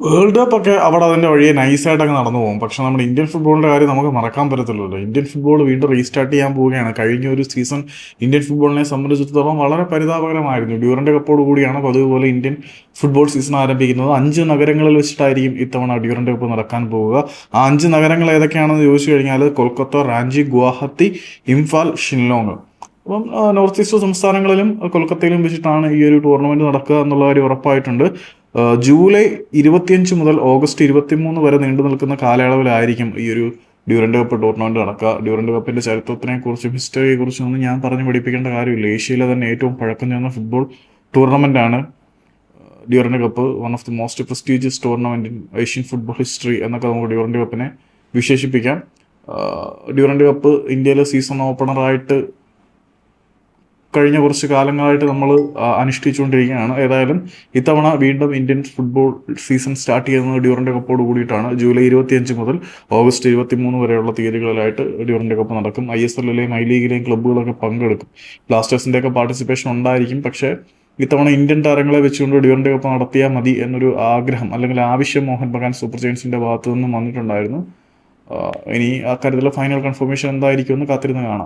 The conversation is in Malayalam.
വേൾഡ് കപ്പ് ഒക്കെ അവിടെ അതിന്റെ വഴിയെ നൈസായിട്ടൊക്കെ നടന്നു പോകും. പക്ഷെ നമ്മുടെ ഇന്ത്യൻ ഫുട്ബോളിന്റെ കാര്യം നമുക്ക് മറക്കാൻ പറ്റത്തില്ലല്ലോ. ഇന്ത്യൻ ഫുട്ബോൾ വീണ്ടും റീസ്റ്റാർട്ട് ചെയ്യാൻ പോവുകയാണ്. കഴിഞ്ഞ ഒരു സീസൺ ഇന്ത്യൻ ഫുട്ബോളിനെ സംബന്ധിച്ചിടത്തോളം വളരെ പരിതാപകരമായിരുന്നു. ഡ്യൂറന്റ് കപ്പോട് കൂടിയാണ് പതിവ് പോലെ ഇന്ത്യൻ ഫുട്ബോൾ സീസൺ ആരംഭിക്കുന്നത്. 5 നഗരങ്ങളിൽ വെച്ചിട്ടായിരിക്കും ഇത്തവണ ഡ്യൂറന്റ് കപ്പ് നടക്കാൻ പോവുക. ആ 5 നഗരങ്ങൾ ഏതൊക്കെയാണെന്ന് ചോദിച്ചു കഴിഞ്ഞാൽ കൊൽക്കത്ത, റാഞ്ചി, ഗുവാഹത്തി, ഇംഫാൽ, ഷില്ലോങ്. അപ്പം നോർത്ത് ഈസ്റ്റ് സംസ്ഥാനങ്ങളിലും കൊൽക്കത്തയിലും വെച്ചിട്ടാണ് ഈ ഒരു ടൂർണമെന്റ് നടക്കുക എന്നുള്ള കാര്യം ഉറപ്പായിട്ടുണ്ട്. ജൂലൈ 25 മുതൽ ഓഗസ്റ്റ് 23 വരെ നീണ്ടു നിൽക്കുന്ന കാലയളവിലായിരിക്കും ഈ ഒരു ഡ്യൂറന്റ് കപ്പ് ടൂർണമെന്റ് നടക്കുക. ഡ്യൂറന്റ് കപ്പിന്റെ ചരിത്രത്തിനെ കുറിച്ചും ഹിസ്റ്ററിയെ കുറിച്ചും ഒന്നും ഞാൻ പറഞ്ഞു പഠിപ്പിക്കേണ്ട കാര്യമില്ല. ഏഷ്യയിലെ തന്നെ ഏറ്റവും പഴക്കം ചെന്ന ഫുട്ബോൾ ടൂർണമെന്റ് ആണ് Durand cup. One of the most prestigious tournament in Asian football history എന്നൊക്കെ നമുക്ക് ഡ്യൂറന്റ് കപ്പിനെ വിശേഷിപ്പിക്കാം. ഡ്യൂറന്റ് കപ്പ് ഇന്ത്യയിലെ സീസൺ ഓപ്പണറായിട്ട് കഴിഞ്ഞ കുറച്ച് കാലങ്ങളായിട്ട് നമ്മൾ അനുഷ്ഠിച്ചുകൊണ്ടിരിക്കുകയാണ്. ഏതായാലും ഇത്തവണ വീണ്ടും ഇന്ത്യൻ ഫുട്ബോൾ സീസൺ സ്റ്റാർട്ട് ചെയ്യുന്നത് ഡ്യൂറന്റ് കപ്പോട് കൂടിയിട്ടാണ്. ജൂലൈ 25 മുതൽ ഓഗസ്റ്റ് 23 വരെയുള്ള തീയതികളിലായിട്ട് ഡ്യൂറന്റ് കപ്പ് നടക്കും. ISLലെയും ഐ ലീഗിലെയും ക്ലബ്ബുകളൊക്കെ പങ്കെടുക്കും. ബ്ലാസ്റ്റേഴ്സിന്റെ ഒക്കെ പാർട്ടിസിപ്പേഷൻ ഉണ്ടായിരിക്കും. പക്ഷേ ഇത്തവണ ഇന്ത്യൻ താരങ്ങളെ വെച്ചുകൊണ്ട് ഡ്യൂറന്റ് കപ്പ് നടത്തിയാൽ മതി എന്നൊരു ആഗ്രഹം അല്ലെങ്കിൽ ആവശ്യം മോഹൻ ബഗാൻ സൂപ്പർ ജയൻസിന്റെ ഭാഗത്തു നിന്നും വന്നിട്ടുണ്ടായിരുന്നു. ഇനി അക്കാര്യത്തിലുള്ള ഫൈനൽ കൺഫർമേഷൻ എന്തായിരിക്കും എന്ന് കാത്തിരുന്ന് കാണാം.